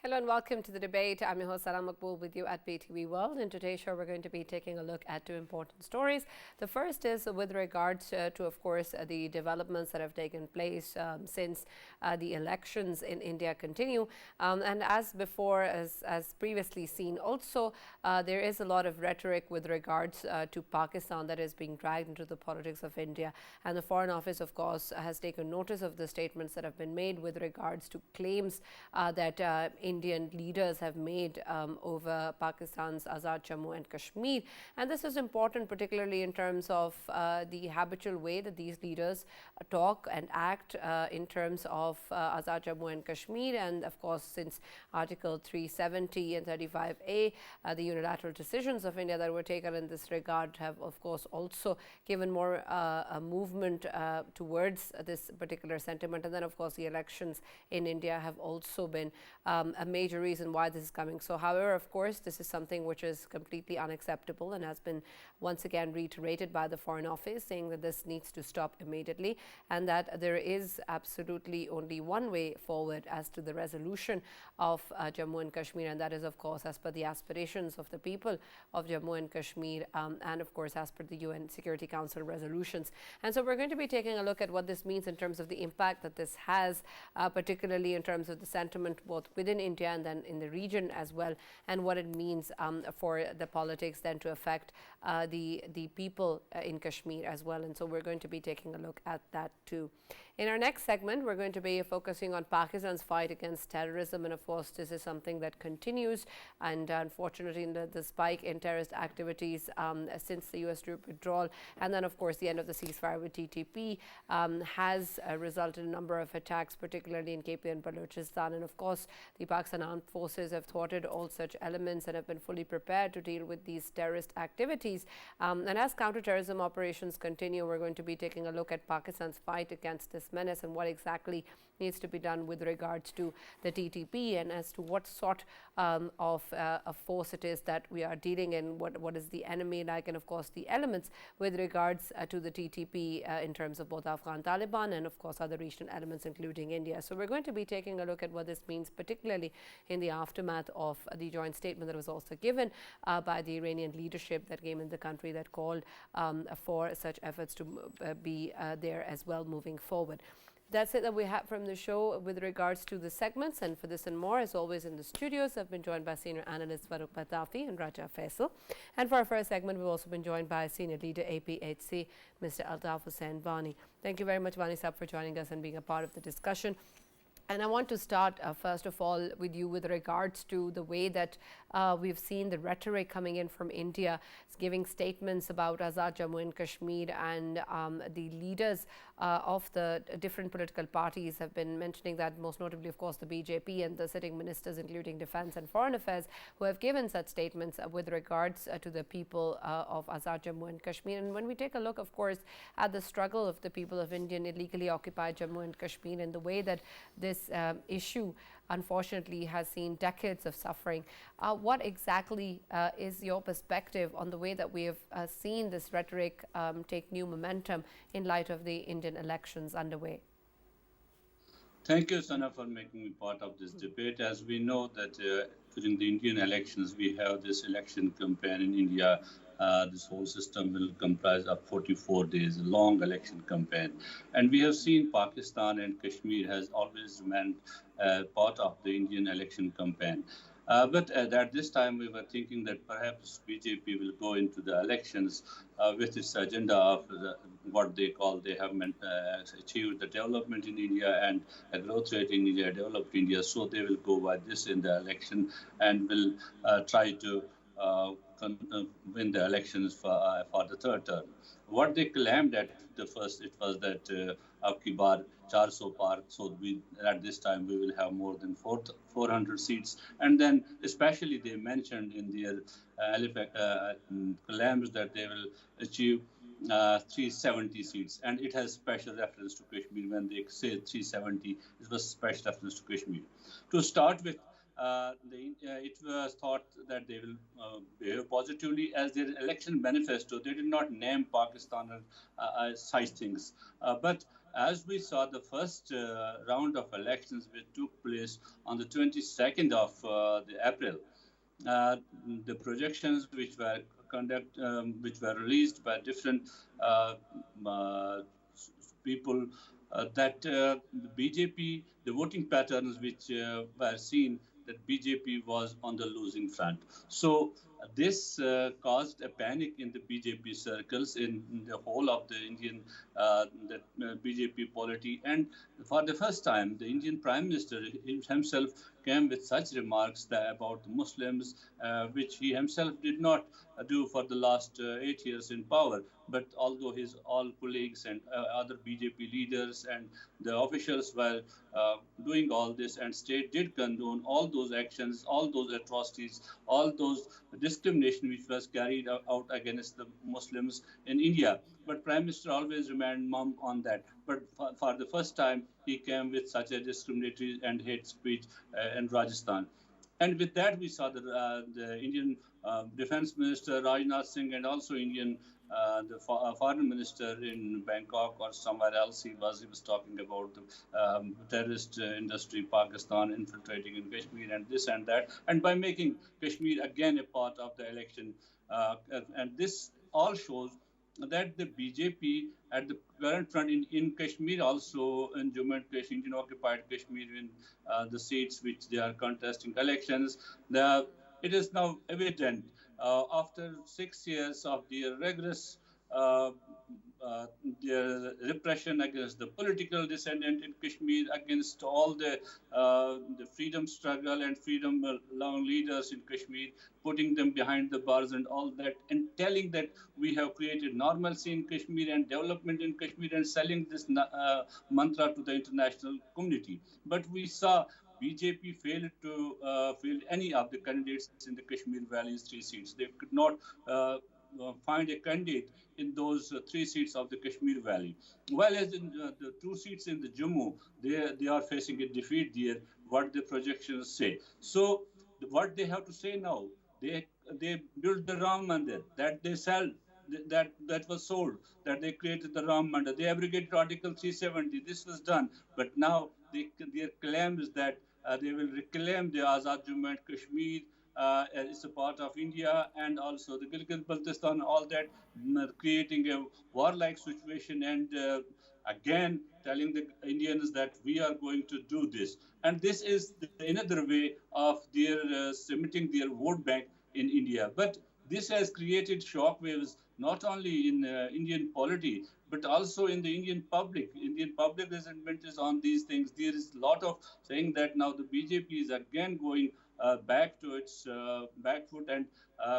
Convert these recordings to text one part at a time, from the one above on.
Hello and welcome to the debate. I'm your host Salam Makboul with you at BTV World. In today's show, we're going to be taking a look at two important stories. The first is with regards to, of course, the developments that have taken place since the elections in India continue. And as before, as previously seen, also there is a lot of rhetoric with regards to Pakistan that is being dragged into the politics of India. And the Foreign Office, of course, has taken notice of the statements that have been made with regards to claims that Indian leaders have made over Pakistan's Azad Jammu and Kashmir. And this is important, particularly in terms of the habitual way that these leaders talk and act in terms of Azad Jammu and Kashmir. And of course, since Article 370 and 35A, the unilateral decisions of India that were taken in this regard have, of course, also given more a movement towards this particular sentiment. And then, of course, the elections in India have also been a major reason why this is coming. So, however, of course, this is something which is completely unacceptable and has been once again reiterated by the Foreign Office, saying that this needs to stop immediately and that there is absolutely only one way forward as to the resolution of Jammu and Kashmir, and that is, of course, as per the aspirations of the people of Jammu and Kashmir and, of course, as per the UN Security Council resolutions. And so we're going to be taking a look at what this means in terms of the impact that this has, particularly in terms of the sentiment both within India and then in the region as well, and what it means for the politics then to affect the people in Kashmir as well. And so we're going to be taking a look at that too. In our next segment, we're going to be focusing on Pakistan's fight against terrorism, and of course, this is something that continues. And unfortunately, the spike in terrorist activities since the U.S. troop withdrawal, and then of course the end of the ceasefire with TTP, has resulted in a number of attacks, particularly in KP and Balochistan. And of course, the Pakistan Armed Forces have thwarted all such elements and have been fully prepared to deal with these terrorist activities. And as counterterrorism operations continue, we're going to be taking a look at Pakistan's fight against this menace and what exactly needs to be done with regards to the TTP and as to what sort of a force it is that we are dealing in, what is the enemy like, and of course the elements with regards to the TTP in terms of both Afghan Taliban and of course other regional elements including India. So we're going to be taking a look at what this means, particularly in the aftermath of the joint statement that was also given by the Iranian leadership that came in the country that called for such efforts to be there as well moving forward. That's it that we have from the show with regards to the segments. And for this and more, as always, in the studios, I've been joined by senior analysts Farooq Batafi and Raja Faisal. And for our first segment, we've also been joined by senior leader APHC, Mr. Altaf Hussain Bani. Thank you very much, Bani Sahab, for joining us and being a part of the discussion. And I want to start, first of all, with you with regards to the way that we've seen the rhetoric coming in from India, giving statements about Azad Jammu and Kashmir, and the leaders of the different political parties have been mentioning that, most notably, of course, the BJP and the sitting ministers, including Defence and Foreign Affairs, who have given such statements with regards to the people of Azad Jammu and Kashmir. And when we take a look, of course, at the struggle of the people of Indian illegally occupied Jammu and Kashmir and the way that this issue unfortunately has seen decades of suffering. What exactly is your perspective on the way that we have seen this rhetoric take new momentum in light of the Indian elections underway? Thank you, Sana, for making me part of this debate. As we know that during the Indian elections, we have this election campaign in India. This whole system will comprise of 44 days, a long election campaign. And we have seen Pakistan and Kashmir has always remained part of the Indian election campaign. But at this time, we were thinking that perhaps BJP will go into the elections with its agenda of what they call they have achieved the development in India and a growth rate in India, developed India. So they will go by this in the election and will try to win the elections for the third term. What they claimed at the first, it was that Abki Bar 400 par, so at this time we will have more than 400 seats. And then especially they mentioned in their claims that they will achieve 370 seats, and it has special reference to Kashmir. When they say 370, it was special reference to Kashmir. To start with, it was thought that they will behave positively as their election manifesto. They did not name Pakistan as such things, but as we saw, the first round of elections which took place on the 22nd of the April, uh, the projections which were released by different uh, uh, people, that the BJP, the voting patterns which were seen, that BJP was on the losing front. So this caused a panic in the BJP circles in the whole of the Indian BJP polity. And for the first time, the Indian Prime Minister himself came with such remarks about the Muslims, which he himself did not do for the last 8 years in power. But although his all colleagues and other BJP leaders and the officials were doing all this, and state did condone all those actions, all those atrocities, all those discrimination which was carried out against the Muslims in India. But Prime Minister always remained mum on that. But for the first time, he came with such a discriminatory and hate speech in Rajasthan. And with that, we saw the Indian Defense Minister Rajnath Singh, and also Indian foreign minister in Bangkok or somewhere else. He was talking about the terrorist industry, Pakistan infiltrating in Kashmir and this and that, and by making Kashmir again a part of the election. And this all shows that the BJP at the current front in Kashmir, also in Jammu and Kashmir, Indian occupied Kashmir, in the seats which they are contesting elections, it is now evident after 6 years of their rigorous uh, uh, their repression against the political dissident in Kashmir, against all the freedom struggle and freedom long leaders in Kashmir, putting them behind the bars and all that, and telling that we have created normalcy in Kashmir and development in Kashmir, and selling this mantra to the international community. But we saw BJP failed any of the candidates in the Kashmir Valley's 3 seats. They could not find a candidate in those 3 seats of the Kashmir Valley. While as in the 2 seats in the Jammu, they are facing a defeat there, what the projections say. So what they have to say now, they built the Ram Mandir that they sell, that was sold, that they created the Ram Mandir. They abrogated Article 370. This was done, but now their claim is that they will reclaim the Azad Jammu and Kashmir. It's a part of India, and also the Gilgit-Baltistan, all that, creating a warlike situation, and again telling the Indians that we are going to do this. And this is another way of their cementing their vote bank in India. But this has created shock waves not only in Indian polity, but also in the Indian public. Indian public resentment is on these things. There is a lot of saying that now the BJP is again going back to its back foot, and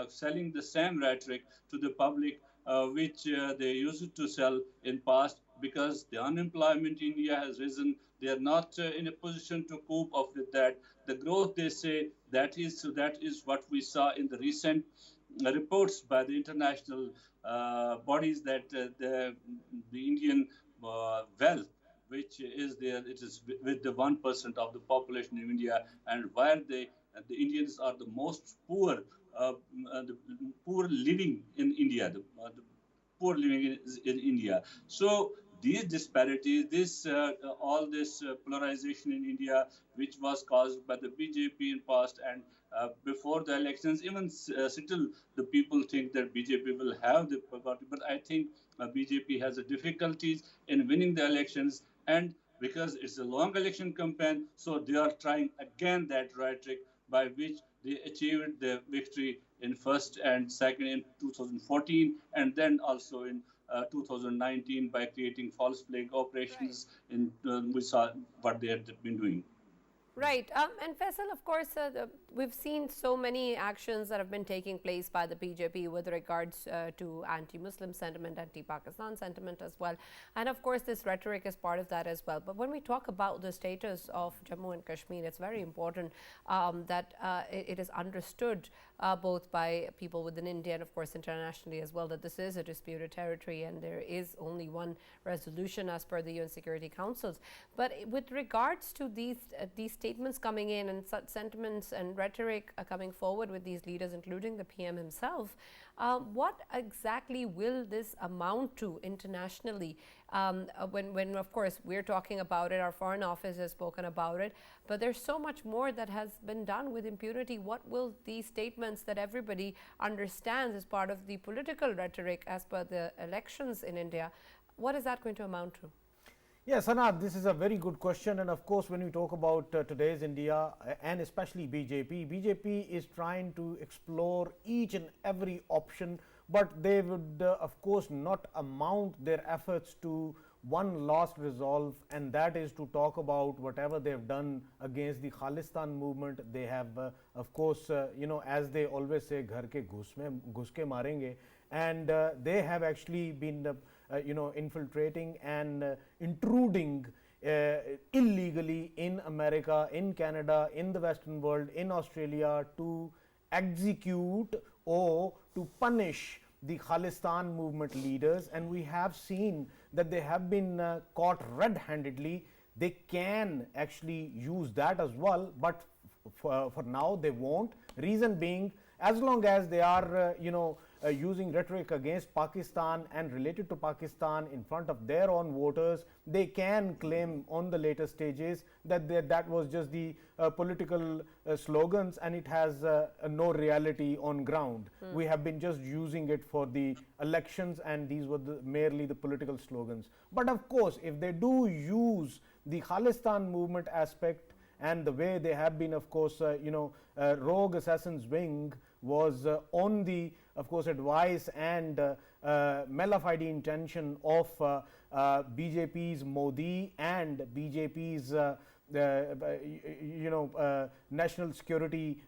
selling the same rhetoric to the public, which they used to sell in past, because the unemployment in India has risen. They are not in a position to cope up with that. The growth, they say, that is what we saw in the recent reports by the international bodies, that the Indian wealth, which is there, it is with the 1% of the population in India, and where the Indians are the most poor, the poor living in India, the poor living in India. So these disparities, all this polarization in India, which was caused by the BJP in past, and before the elections, even still the people think that BJP will have the party. But I think BJP has a difficulties in winning the elections, and because it's a long election campaign, so they are trying again that rhetoric by which they achieved the victory in first and second in 2014, and then also in 2019 by creating false flag Right. operations. We saw what they had been doing. Right. And Faisal, of course, we've seen so many actions that have been taking place by the BJP with regards to anti Muslim sentiment, anti Pakistan sentiment as well. And of course, this rhetoric is part of that as well. But when we talk about the status of Jammu and Kashmir, it's very important that it is understood both by people within India and, of course, internationally as well, that this is a disputed territory and there is only one resolution as per the UN Security Councils. But with regards to these statements coming in and such sentiments and rhetoric coming forward with these leaders, including the PM himself, what exactly will this amount to internationally? When of course we're talking about it, our Foreign Office has spoken about it, but there's so much more that has been done with impunity. What will these statements that everybody understands as part of the political rhetoric as per the elections in India, what is that going to amount to? Yes, Anand, this is a very good question. And of course, when we talk about today's India and especially BJP is trying to explore each and every option, but they would, of course, not amount their efforts to one last resolve, and that is to talk about whatever they have done against the Khalistan movement. They have, of course, as they always say, ghar ke ghus ke marenge, and they have actually been infiltrating and intruding illegally in America, in Canada, in the Western world, in Australia, to execute or to punish the Khalistan movement leaders. And we have seen that they have been caught red-handedly. They can actually use that as well, but for now they won't. Reason being, as long as they are using rhetoric against Pakistan and related to Pakistan in front of their own voters, they can claim on the later stages that that was just the political slogans, and it has no reality on ground. We have been just using it for the elections, and these were merely the political slogans. But of course, if they do use the Khalistan movement aspect, and the way they have been, of course, rogue assassins wing was on the, of course, advice and malafide intention of BJP's Modi and BJP's national security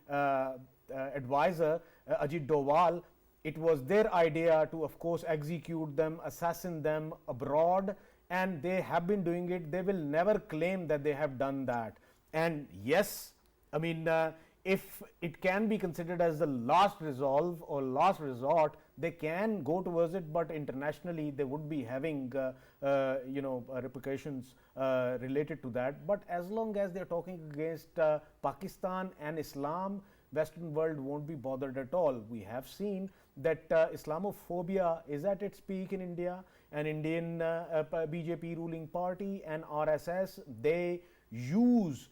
advisor Ajit Doval. It was their idea to, of course, execute them, assassin them abroad, and they have been doing it. They will never claim that they have done that. And yes, I mean, if it can be considered as the last resolve or last resort, they can go towards it, but internationally they would be having repercussions related to that. But as long as they're talking against Pakistan and Islam, Western world won't be bothered at all. We have seen that Islamophobia is at its peak in India, and Indian BJP ruling party and RSS, they use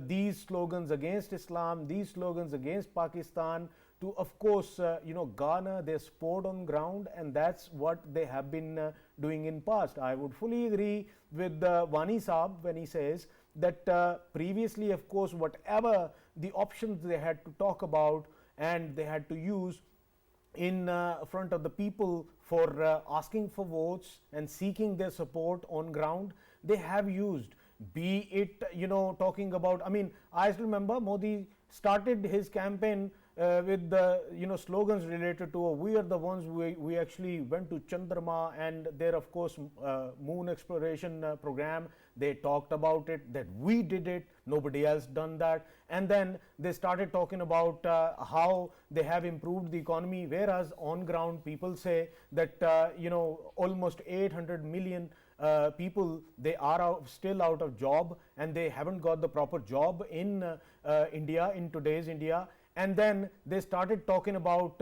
these slogans against Islam, these slogans against Pakistan to, of course, garner their support on ground, and that's what they have been doing in past. I would fully agree with Wani Saab when he says that previously, of course, whatever the options they had to talk about and they had to use in front of the people for asking for votes and seeking their support on ground, they have used. Be it, talking about, I mean, I still remember Modi started his campaign with the, slogans related to, we are the ones we actually went to Chandrama and their, of course, moon exploration program. They talked about it, that we did it, nobody else done that. And then they started talking about how they have improved the economy, whereas on ground people say that, almost 800 million people, they are still out of job, and they haven't got the proper job in India, in today's India. And then they started talking about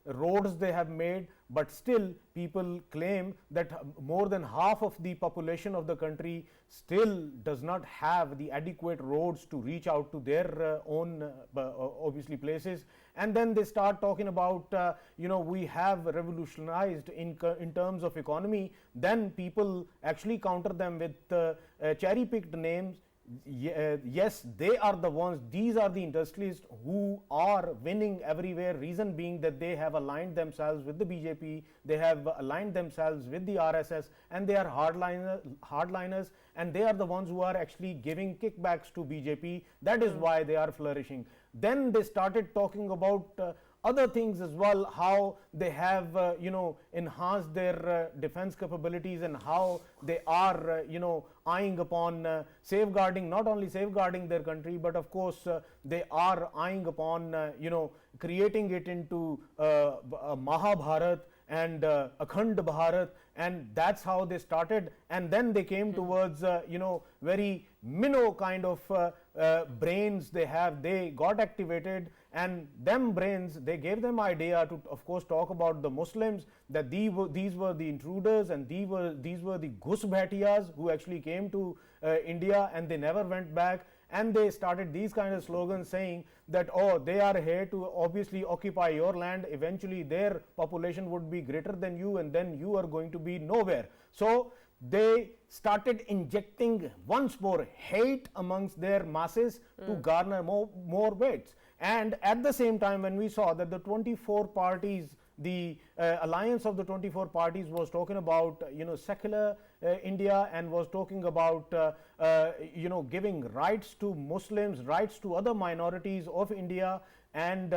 roads they have made, but still people claim that more than half of the population of the country still does not have the adequate roads to reach out to their own obviously places. And then they start talking about we have revolutionized in terms of economy. Then people actually counter them with cherry picked names. Yes, they are the ones, these are the industrialists who are winning everywhere. Reason being that they have aligned themselves with the BJP, they have aligned themselves with the RSS, and they are hardliners, and they are the ones who are actually giving kickbacks to BJP. That is why they are flourishing. Then they started talking about other things as well, how they have enhanced their defense capabilities, and how they are eyeing upon safeguarding, not only safeguarding their country, but of course they are eyeing upon creating it into a Mahabharat and Akhand Bharat, and that's how they started. And then they came towards very minnow kind of brains they have, they got activated, and them brains, they gave them idea to, of course, talk about the Muslims, that these were the intruders, and these were the Ghusbhaitiyas who actually came to India, and they never went back. And they started these kind of slogans saying that, oh, they are here to obviously occupy your land, eventually their population would be greater than you, and then you are going to be nowhere. So they started injecting once more hate amongst their masses to garner more votes. And at the same time, when we saw that the 24 parties, the alliance of the 24 parties was talking about secular India, and was talking about giving rights to Muslims, rights to other minorities of India, and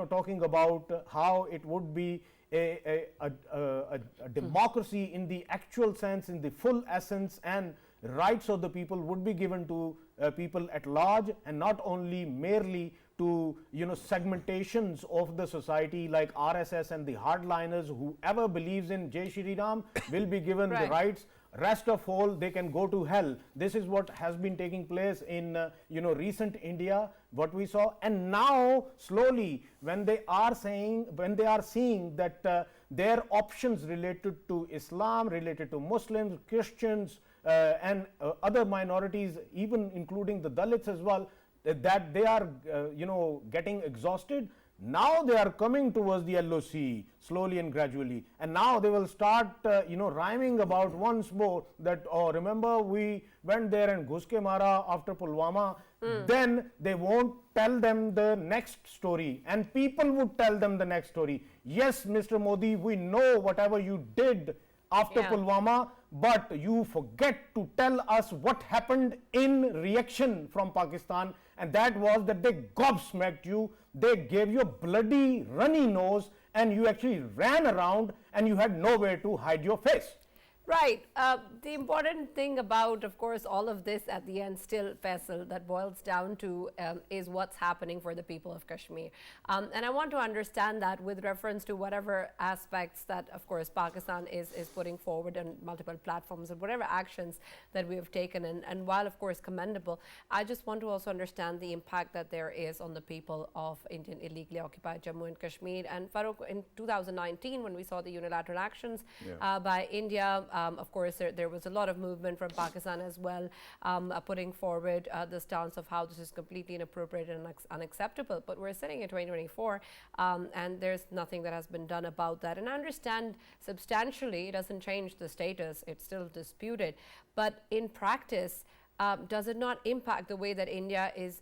talking about how it would be a democracy in the actual sense, in the full essence, and rights of the people would be given to people at large, and not only merely to segmentations of the society like RSS and the hardliners. Whoever believes in Jai Shri Ram will be given the rights. Rest of all, they can go to hell. This is what has been taking place in recent India, what we saw. And now slowly, when they are seeing that their options related to Islam, related to Muslims, Christians, and other minorities, even including the Dalits as well, that they are getting exhausted. Now they are coming towards the LOC slowly and gradually, and now they will start rhyming about once more that, oh, remember we went there and Ghuske Mara after Pulwama. Then they won't tell them the next story, and people would tell them the next story. Yes, Mr. Modi, we know whatever you did after Pulwama, but you forget to tell us what happened in reaction from Pakistan, and that was that they gobsmacked you, they gave you a bloody runny nose, and you actually ran around and you had nowhere to hide your face. Right. The important thing about, of course, all of this at the end still, Faisal, that boils down to is what's happening for the people of Kashmir. And I want to understand that with reference to whatever aspects that, of course, Pakistan is putting forward on multiple platforms and whatever actions that we have taken. And while, of course, commendable, I just want to also understand the impact that there is on the people of Indian illegally occupied Jammu and Kashmir. And Farooq, in 2019, when we saw the unilateral actions by India, of course, there was a lot of movement from Pakistan as well, putting forward the stance of how this is completely inappropriate and unacceptable. But we're sitting in 2024, and there's nothing that has been done about that. And I understand substantially it doesn't change the status, it's still disputed. But in practice, does it not impact the way that India is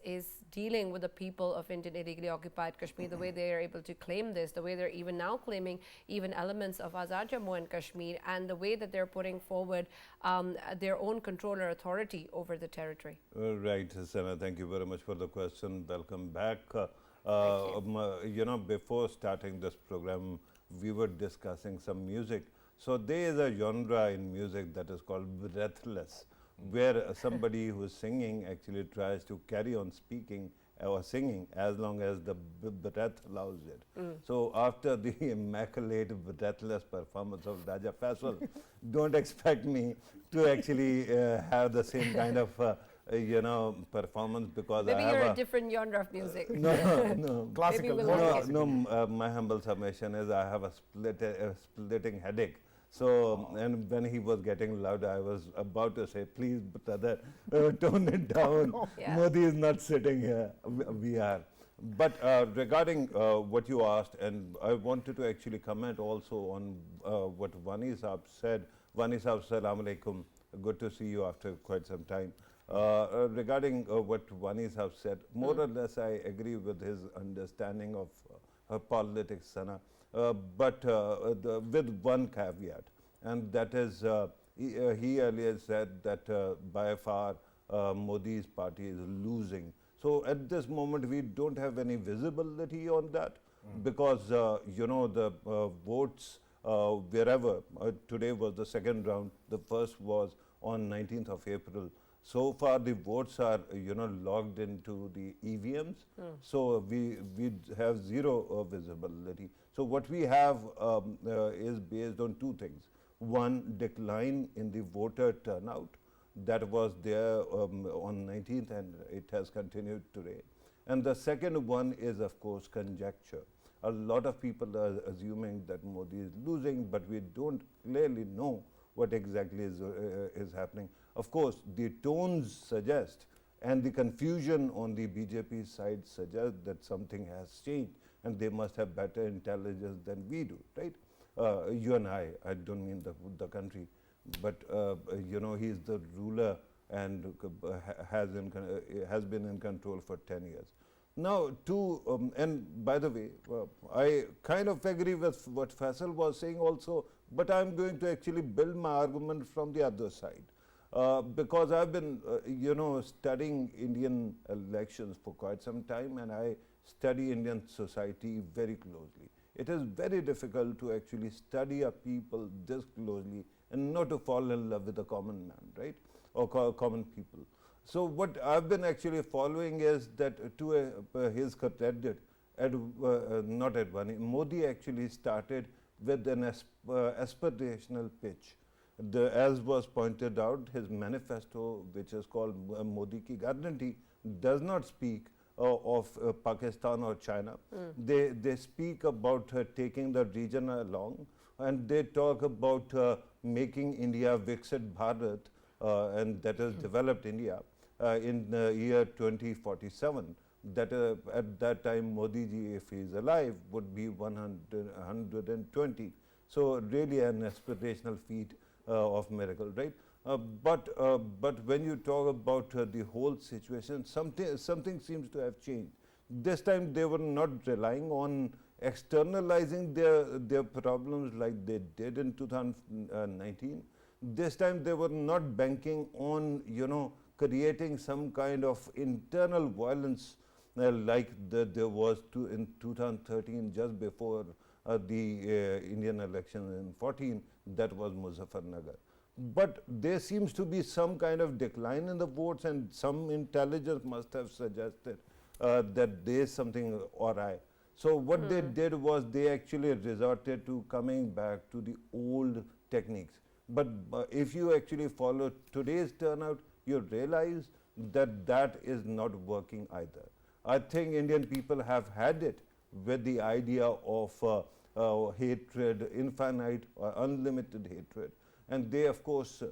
dealing with the people of Indian illegally occupied Kashmir, the way they are able to claim this, the way they're even now claiming even elements of Azad Jammu and Kashmir, and the way that they're putting forward their own control or authority over the territory? Right, Sana, thank you very much for the question. Welcome back. Before starting this program, we were discussing some music. So there is a genre in music that is called breathless, where somebody who is singing actually tries to carry on speaking or singing as long as the breath allows it. So after the immaculate breathless performance of Raja Faisal, don't expect me to actually have the same kind of performance, because Maybe I have you're a different genre of music. no, Classical. Maybe we'll my humble summation is I have a splitting headache. So, and when he was getting loud, I was about to say, please, brother, tone it down. Modi is not sitting here. We are. But regarding what you asked, and I wanted to actually comment also on what Vani Saab said. Vani Saab, Assalamu alaikum. Good to see you after quite some time. Regarding what Vani Saab said, more or less I agree with his understanding of politics, Sana. But with one caveat, and that is he earlier said that by far Modi's party is losing. So at this moment we don't have any visibility on that, because the votes wherever, today was the second round, the first was on 19th of April. So far the votes are logged into the EVMs, so we have zero visibility. So what we have is based on two things. One, decline in the voter turnout. That was there on 19th, and it has continued today. And the second one is, of course, conjecture. A lot of people are assuming that Modi is losing, but we don't clearly know what exactly is happening. Of course, the tones suggest, and the confusion on the BJP side suggests that something has changed, and they must have better intelligence than we do, right? You and I don't mean the country, but you know, he's the ruler and has been in control for 10 years. Now, and by the way, I kind of agree with what Faisal was saying also, but I'm going to actually build my argument from the other side. Because I've been, you know, studying Indian elections for quite some time, and I study Indian society very closely. It is very difficult to actually study a people this closely and not to fall in love with a common man, right, or common people. So what I've been actually following is that to his credit, not Advani, Modi actually started with an aspirational pitch. As was pointed out, his manifesto, which is called Modi Ki Guarantee, does not speak of Pakistan or China. They speak about taking the region along, and they talk about making India Viksit Bharat, and that is developed India, in the year 2047. That at that time, Modi ji, if he is alive, would be 120. So really an aspirational feat of miracle, right? But when you talk about the whole situation, something seems to have changed. This time they were not relying on externalizing their problems like they did in 2019. This time they were not banking on, you know, creating some kind of internal violence like there was in 2013, just before the Indian election in 14, that was Muzaffarnagar. But there seems to be some kind of decline in the votes, and some intelligence must have suggested that there is something awry. So what they did was they actually resorted to coming back to the old techniques. But if you actually follow today's turnout, you realize that that is not working either. I think Indian people have had it with the idea of hatred, infinite or unlimited hatred. And they, of course,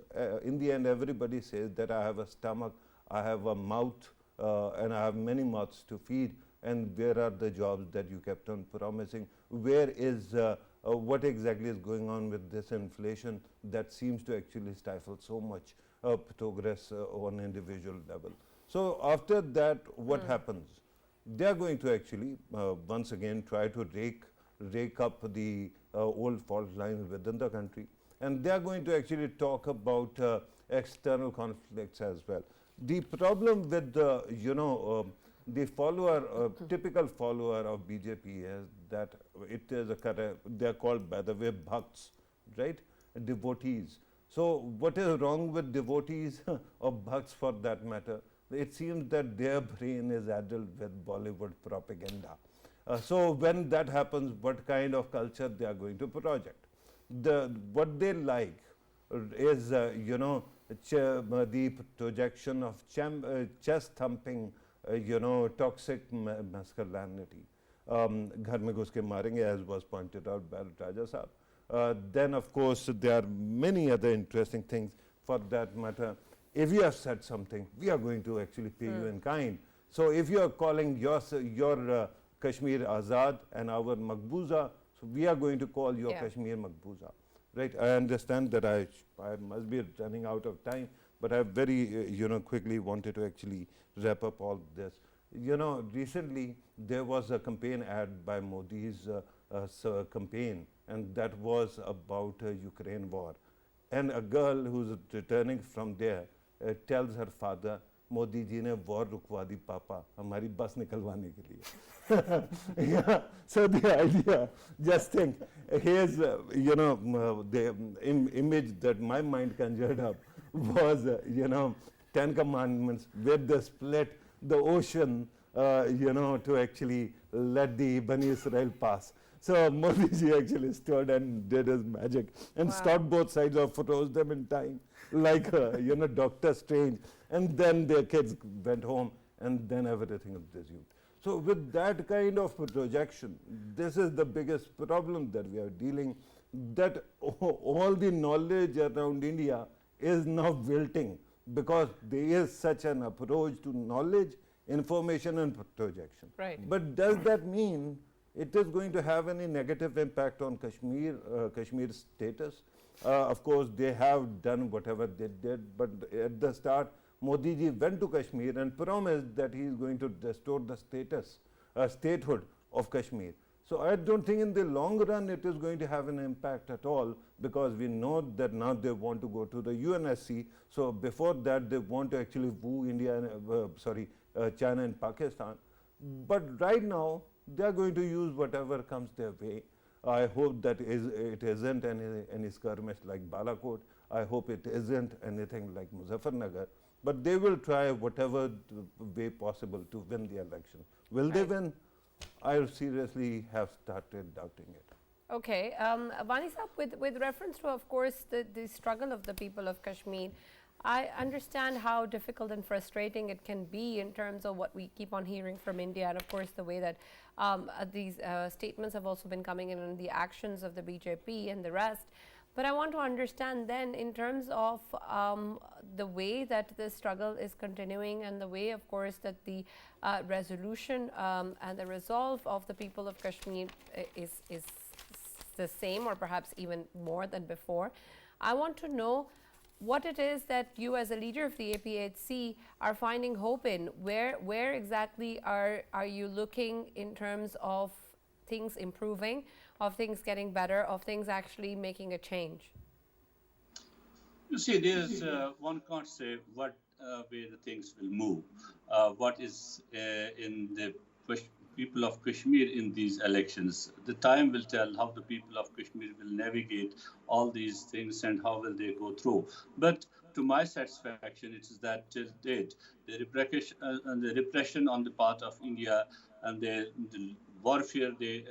in the end, everybody says that I have a stomach, I have a mouth, and I have many mouths to feed. And where are the jobs that you kept on promising? Where is, what exactly is going on with this inflation that seems to actually stifle so much progress on individual level? So after that, what happens? They are going to actually, once again, try to rake up the old fault lines within the country. And they are going to actually talk about external conflicts as well. The problem with the, you know, the follower, typical follower of BJP is that it is they are called, by the way, bhakts, right? Devotees. So what is wrong with devotees or bhakts for that matter? It seems that their brain is addled with Bollywood propaganda. So when that happens, what kind of culture they are going to project? What they like is, you know, the projection of chest thumping, you know, toxic masculinity. Ghar mein ghus ke marenge, as was pointed out by Raja Saab. Then, of course, there are many other interesting things for that matter. If you have said something, we are going to actually pay you in kind. So if you are calling your Kashmir Azad and our Maqbooza, so we are going to call your Kashmir Maqbooza. Right? I understand that I must be running out of time, but I very, you know, quickly wanted to actually wrap up all this. You know, recently there was a campaign ad by Modi's campaign, and that was about Ukraine war. And a girl who's returning from there tells her father, Modi ji ne war rukwa di papa, hamari bus nikalwane ke liye. Yeah. So the idea, just think, here's, you know, the image that my mind conjured up was, you know, 10 commandments with the split, the ocean, you know, to actually let the Bani Israel pass. So Modi ji actually stood and did his magic and Wow. stopped both sides or froze them in time, like Doctor Strange. And then their kids went home, and then everything resumed. So with that kind of projection, this is the biggest problem that we are dealing. That all the knowledge around India is now wilting because there is such an approach to knowledge, information, and projection. Right. But does that mean it is going to have any negative impact on Kashmir's status? Of course, they have done whatever they did, but at the start, Modi ji went to Kashmir and promised that he is going to restore the statehood of Kashmir. So I don't think in the long run it is going to have an impact at all, because we know that now they want to go to the UNSC. So before that, they want to actually woo China and Pakistan. But right now, they are going to use whatever comes their way. I hope that it isn't any skirmish like Balakot. I hope it isn't anything like Muzaffarnagar. But they will try whatever way possible to win the election. Will they win? I seriously have started doubting it. Okay, Bani Saab, with reference to, of course, the struggle of the people of Kashmir, I understand how difficult and frustrating it can be in terms of what we keep on hearing from India, and of course the way that these statements have also been coming in on the actions of the BJP and the rest. But I want to understand then, in terms of the way that the struggle is continuing, and the way, of course, that the resolution and the resolve of the people of Kashmir is the same, or perhaps even more than before. I want to know what it is that you, as a leader of the APHC, are finding hope in. Where exactly are you looking in terms of things improving, of things getting better, of things actually making a change? You see, there's one can't say what way the things will move. What is in the people of Kashmir in these elections? The time will tell how the people of Kashmir will navigate all these things and how will they go through. But to my satisfaction, it is that till date, the repression on the part of India and the warfare they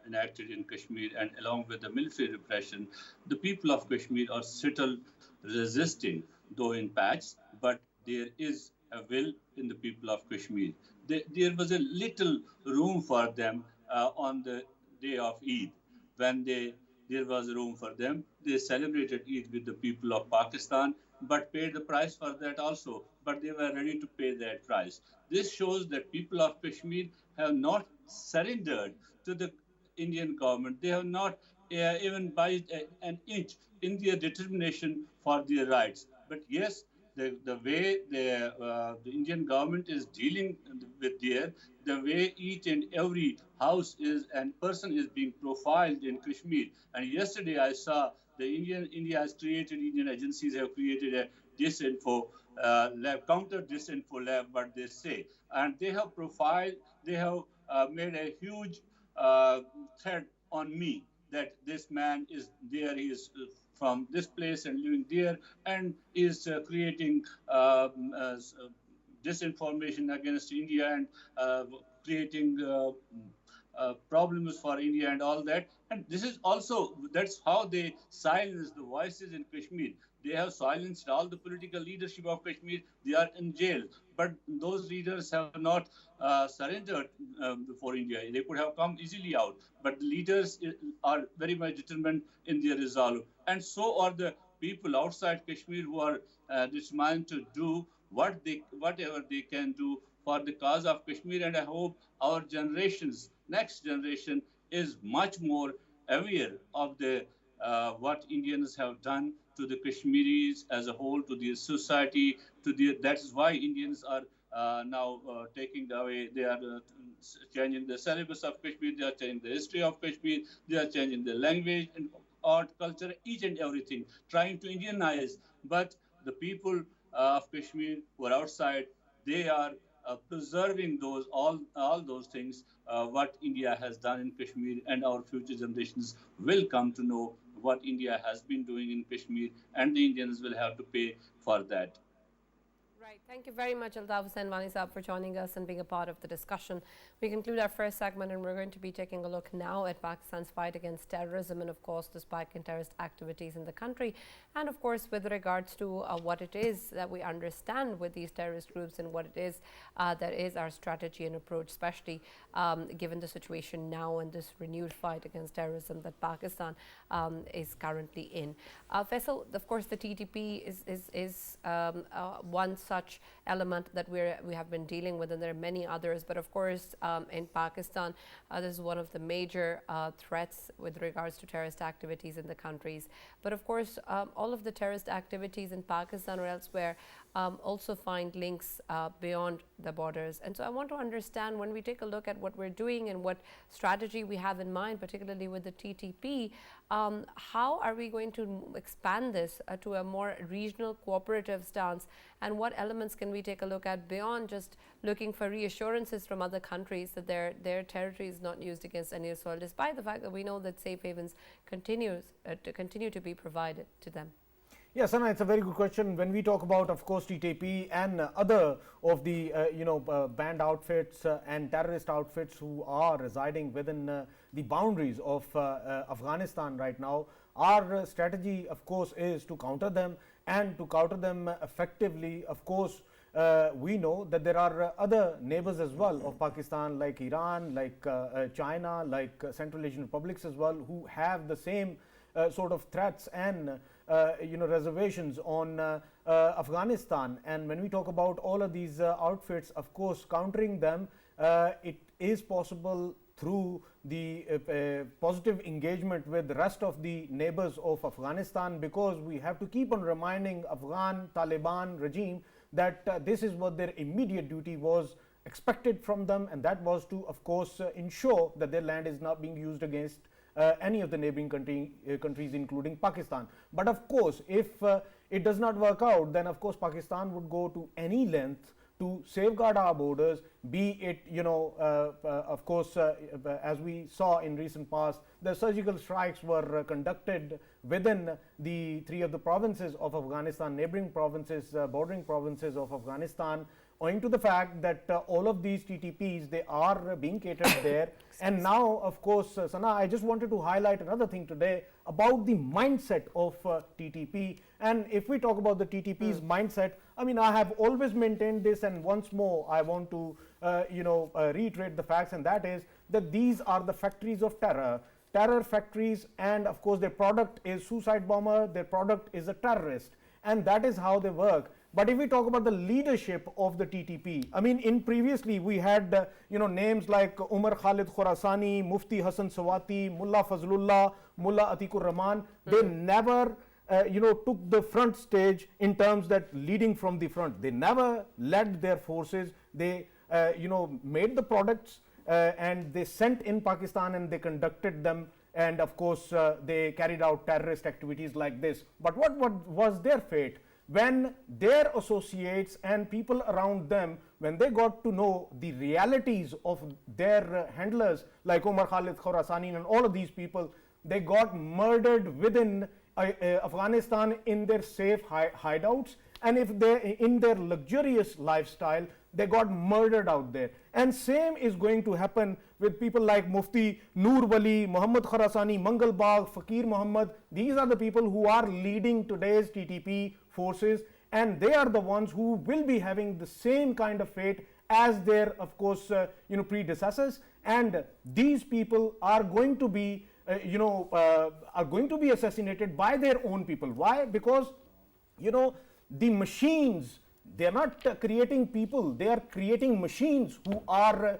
enacted in Kashmir, and along with the military repression, the people of Kashmir are still resisting, though in patches, but there is a will in the people of Kashmir. There was a little room for them on the day of Eid. When there was room for them, they celebrated Eid with the people of Pakistan, but paid the price for that also. But they were ready to pay that price. This shows that people of Kashmir have not surrendered to the Indian government. They have not even budged an inch in their determination for their rights. But yes, the way the Indian government is dealing with the way each and every house is and person is being profiled in Kashmir. And yesterday I saw India has created, Indian agencies have created a disinfo lab, counter disinfo lab, what they say. And they have profiled, they have made a huge threat on me that this man is there, he is from this place and living there, and is creating disinformation against India and creating problems for India and all that. And this is also, that's how they silence the voices in Kashmir. They have silenced all the political leadership of Kashmir. They are in jail. But those leaders have not surrendered before India. They could have come easily out. But the leaders are very much determined in their resolve. And so are the people outside Kashmir who are determined to do whatever they can do for the cause of Kashmir. And I hope our next generation, is much more aware of the what Indians have done to the Kashmiris as a whole, to the society, that is why Indians are now taking away, they are changing the syllabus of Kashmir, they are changing the history of Kashmir, they are changing the language and art, culture, each and everything, trying to Indianize. But the people of Kashmir who are outside, they are preserving all those things, what India has done in Kashmir, and our future generations will come to know what India has been doing in Kashmir, and the Indians will have to pay for that. Right. Thank you very much, Altaf Hussain Wani Saab, for joining us and being a part of the discussion. We conclude our first segment, and we're going to be taking a look now at Pakistan's fight against terrorism and, of course, the spike in terrorist activities in the country. And, of course, with regards to what it is that we understand with these terrorist groups and what it is that is our strategy and approach, especially given the situation now and this renewed fight against terrorism that Pakistan is currently in. Faisal, of course, the TTP is one such element that we have been dealing with, and there are many others. But of course, in Pakistan, this is one of the major threats with regards to terrorist activities in the countries. But of course, all of the terrorist activities in Pakistan or elsewhere also find links beyond the borders. And so I want to understand, when we take a look at what we're doing and what strategy we have in mind, particularly with the TTP, how are we going to expand this to a more regional cooperative stance, and what elements can we take a look at beyond just looking for reassurances from other countries that their territory is not used against any assault, despite the fact that we know that safe havens continue to be provided to them? Yes, Sana, it's a very good question. When we talk about, of course, TTP and other of the banned outfits and terrorist outfits who are residing within the boundaries of Afghanistan right now, our strategy, of course, is to counter them, and to counter them effectively. Of course, we know that there are other neighbors as well of Pakistan, like Iran, like China, like Central Asian republics as well, who have the same sort of threats and reservations on Afghanistan. And when we talk about all of these outfits, of course, countering them, it is possible through the positive engagement with the rest of the neighbors of Afghanistan, because we have to keep on reminding Afghan Taliban regime that this is what their immediate duty was expected from them, and that was to, of course, ensure that their land is not being used against any of the neighboring countries, including Pakistan. But of course, if it does not work out, then of course Pakistan would go to any length to safeguard our borders, be it, of course, as we saw in recent past, the surgical strikes were conducted within the 3 of the provinces of Afghanistan, neighboring provinces, bordering provinces of Afghanistan, owing to the fact that all of these TTPs, they are being catered there. And now, of course, Sana, I just wanted to highlight another thing today about the mindset of TTP. And if we talk about the TTP's mindset, I mean, I have always maintained this, and once more I want to reiterate the facts, and that is that these are the factories of terror factories, and of course their product is suicide bomber, their product is a terrorist, and that is how they work. But if we talk about the leadership of the TTP, I mean, in previously we had names like Umar Khalid Khorasani, Mufti Hassan Sawati, Mullah Fazlullah, Mullah Atikur Rahman. They never took the front stage in terms that leading from the front. They never led their forces. They made the products and they sent in Pakistan, and they conducted them, and of course they carried out terrorist activities like this. But what was their fate when their associates and people around them, when they got to know the realities of their handlers like Umar Khalid Khorasani and all of these people, they got murdered within Afghanistan in their safe hideouts, and if they in their luxurious lifestyle, they got murdered out there. And same is going to happen with people like Mufti Noor Wali, Muhammad Khorasani, Mangal Bagh, Fakir Muhammad. These are the people who are leading today's TTP forces, and they are the ones who will be having the same kind of fate as their, of course, predecessors. And these people are going to be assassinated by their own people. Why? Because the machines, they are not creating people, they are creating machines who are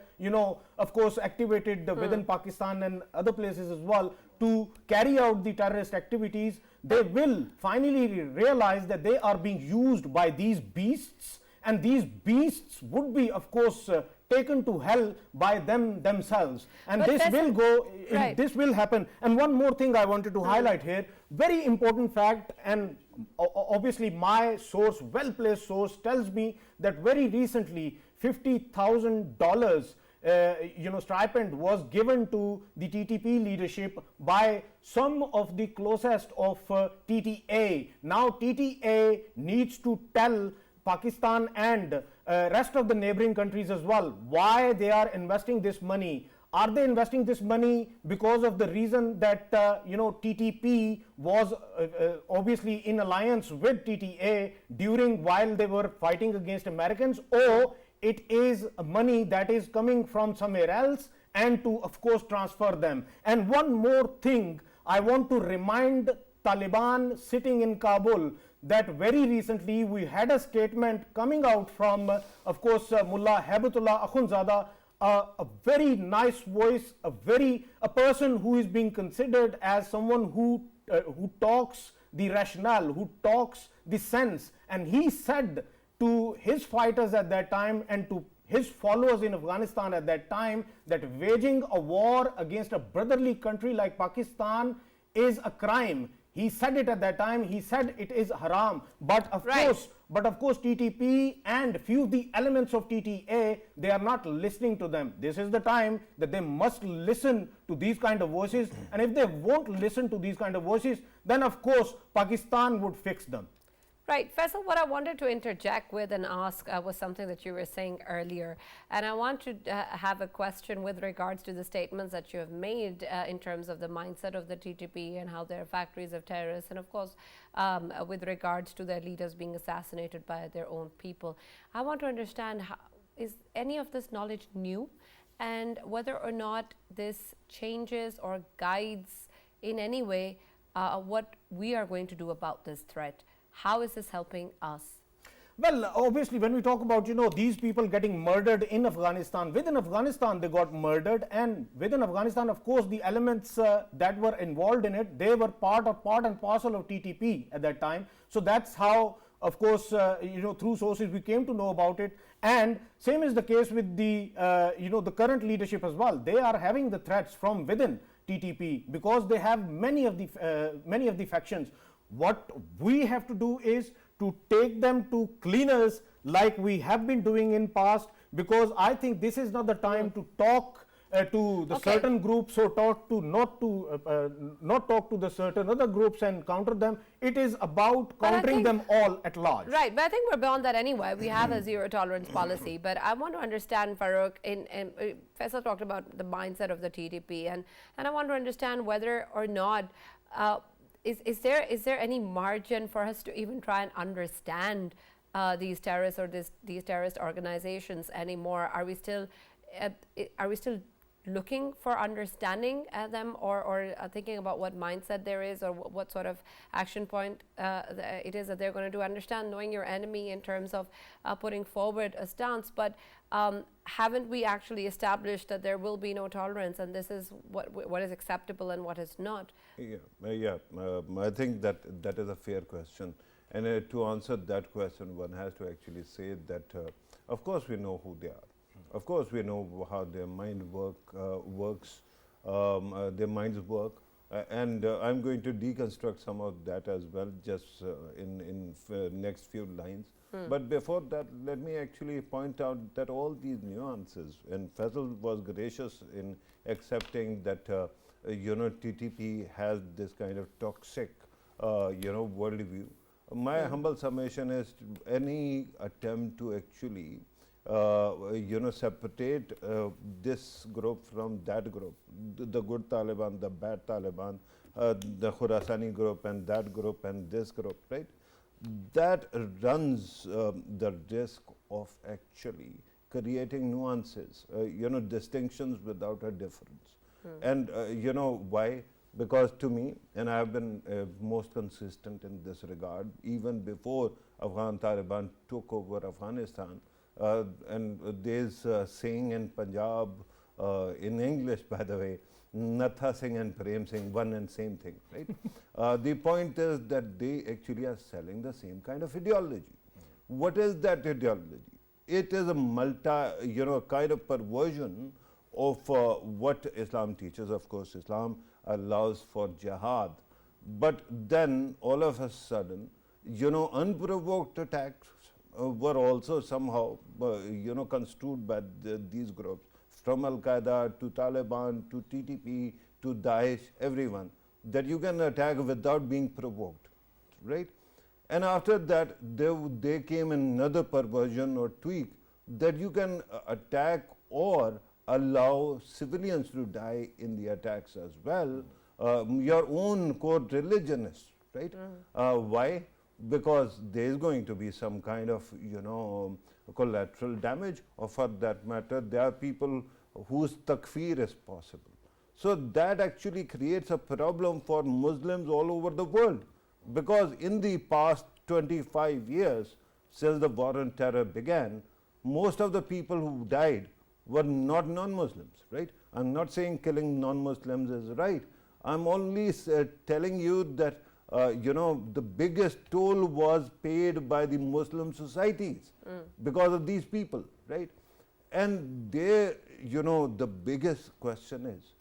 of course activated within Pakistan and other places as well to carry out the terrorist activities. They will finally realize that they are being used by these beasts, and these beasts would be, of course, taken to hell by themselves, and but this will go right. This will happen. And one more thing I wanted to highlight here, very important fact, and obviously my source, well-placed source, tells me that very recently $50,000 stipend was given to the TTP leadership by some of the closest of TTA. Now TTA needs to tell Pakistan and rest of the neighboring countries as well, why they are investing this money. Are they investing this money because of the reason that TTP was obviously in alliance with TTA during while they were fighting against Americans, or it is money that is coming from somewhere else and to of course transfer them? And one more thing, I want to remind Taliban sitting in Kabul that very recently we had a statement coming out from of course Mullah Habatullah Akhundzada, a very nice voice, a person who is being considered as someone who talks the rationale, who talks the sense, and he said to his fighters at that time and to his followers in Afghanistan at that time that waging a war against a brotherly country like Pakistan is a crime. He said it at that time. He said it is haram. But of course, TTP and few of the elements of TTA, they are not listening to them. This is the time that they must listen to these kind of voices. And if they won't listen to these kind of voices, then of course Pakistan would fix them. Right. Faisal, what I wanted to interject with and ask was something that you were saying earlier. And I want to have a question with regards to the statements that you have made in terms of the mindset of the TTP and how they're factories of terrorists, and of course, with regards to their leaders being assassinated by their own people. I want to understand, is any of this knowledge new, and whether or not this changes or guides in any way what we are going to do about this threat. How is this helping us? Well, obviously, when we talk about these people getting murdered in Afghanistan, within Afghanistan they got murdered, and within Afghanistan, of course, the elements that were involved in it, they were part and parcel of TTP at that time. So that's how, of course, through sources we came to know about it. And same is the case with the the current leadership as well. They are having the threats from within TTP because they have many of the factions. What we have to do is to take them to cleaners like we have been doing in past, because I think this is not the time to talk to the certain groups or not talk to the certain other groups and counter them. It is about countering them all at large. Right, but I think we're beyond that anyway. We have a zero tolerance policy, but I want to understand, Farooq, Faisal talked about the mindset of the TTP, and I want to understand whether or not is there any margin for us to even try and understand these terrorists or these terrorist organizations anymore? Are we still looking for understanding them, or thinking about what mindset there is, or what sort of action point it is that they're going to do? Understand knowing your enemy in terms of putting forward a stance, but haven't we actually established that there will be no tolerance, and this is what is acceptable and what is not? I think that is a fair question, and to answer that question, one has to actually say that of course we know who they are. Of course, we know how their mind works, their minds work, and I'm going to deconstruct some of that as well, just in next few lines. But before that, let me actually point out that all these nuances, and Faisal was gracious in accepting that TTP has this kind of toxic worldview. My humble summation is any attempt to actually separate this group from that group, the good Taliban, the bad Taliban, the Khurasani group and that group and this group, right? That runs the risk of actually creating nuances, distinctions without a difference. And why? Because to me, and I have been most consistent in this regard, even before Afghan Taliban took over Afghanistan, and there's a saying in Punjab, in English by the way, Natha Singh and Prem Singh, one and same thing, right? The point is that they actually are selling the same kind of ideology. What is that ideology? It is a kind of perversion of what Islam teaches. Of course, Islam allows for jihad, but then all of a sudden, unprovoked attacks were also somehow, construed by these groups, from Al-Qaeda to Taliban to TTP to Daesh, everyone, that you can attack without being provoked, right? And after that, they came another perversion or tweak that you can attack or allow civilians to die in the attacks as well. Your own core religionists, right? Why? Because there is going to be some kind of, collateral damage, or for that matter, there are people whose takfir is possible. So that actually creates a problem for Muslims all over the world, because in the past 25 years, since the war on terror began, most of the people who died were not non-Muslims, right? I'm not saying killing non-Muslims is right. I'm only telling you that the biggest toll was paid by the Muslim societies because of these people, right? And there, the biggest question is,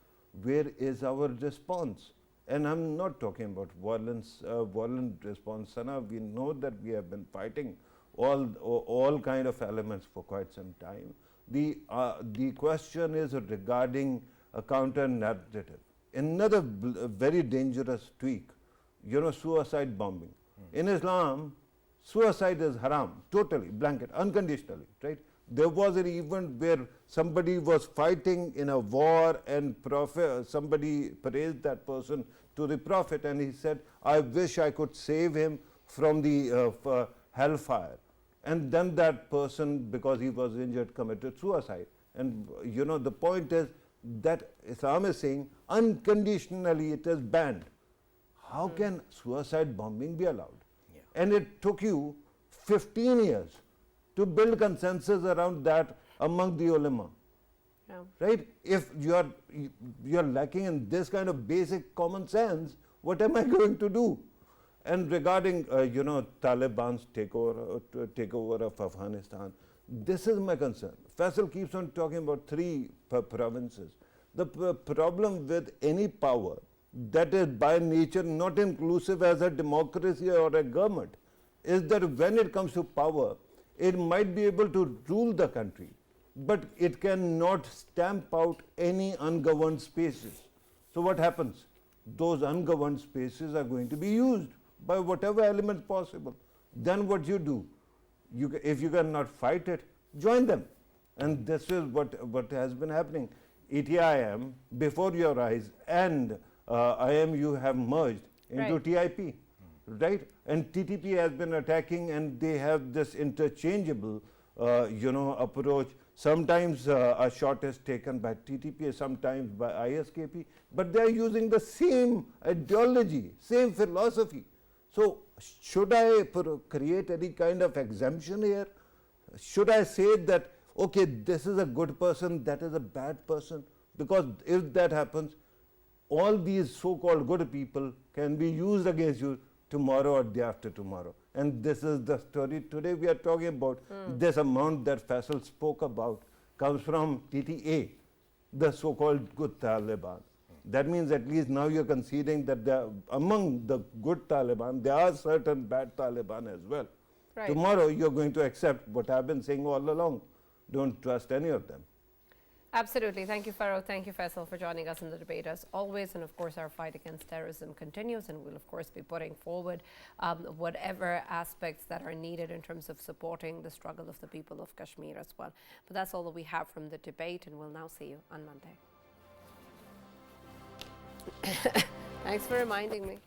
where is our response? And I'm not talking about violence, violent response. Sana, we know that we have been fighting all kind of elements for quite some time. The question is regarding a counter narrative. Another very dangerous tweak, suicide bombing. In Islam, suicide is haram, totally, blanket, unconditionally, right? There was an event where somebody was fighting in a war, and somebody praised that person to the Prophet, and he said, I wish I could save him from the hellfire. And then that person, because he was injured, committed suicide. And the point is that Islam is saying unconditionally it is banned. How can suicide bombing be allowed? Yeah. And it took you 15 years to build consensus around that among the ulama. Yeah. Right? If you are lacking in this kind of basic common sense, what am I going to do? And regarding Taliban's takeover of Afghanistan, this is my concern. Faisal keeps on talking about 3 provinces. The problem with any power that is by nature not inclusive as a democracy or a government is that when it comes to power, it might be able to rule the country, but it cannot stamp out any ungoverned spaces. So what happens? Those ungoverned spaces are going to be used by whatever element possible. Then what you do? If you cannot fight it, join them. And this is what has been happening. ETIM, before your eyes, and IMU have merged into TIP, right? And TTP has been attacking, and they have this interchangeable, approach. Sometimes a shot is taken by TTP, sometimes by ISKP, but they are using the same ideology, same philosophy. So should I create any kind of exemption here? Should I say that, okay, this is a good person, that is a bad person? Because if that happens, all these so-called good people can be used against you tomorrow or day after tomorrow. And this is the story today we are talking about. This amount that Faisal spoke about comes from TTA, the so-called good Taliban. That means at least now you're conceding that among the good Taliban, there are certain bad Taliban as well. Right. Tomorrow you're going to accept what I've been saying all along. Don't trust any of them. Absolutely. Thank you, Farouk. Thank you, Faisal, for joining us in the debate as always. And of course, our fight against terrorism continues, and we'll of course be putting forward whatever aspects that are needed in terms of supporting the struggle of the people of Kashmir as well. But that's all that we have from the debate, and we'll now see you on Monday. Thanks for reminding me.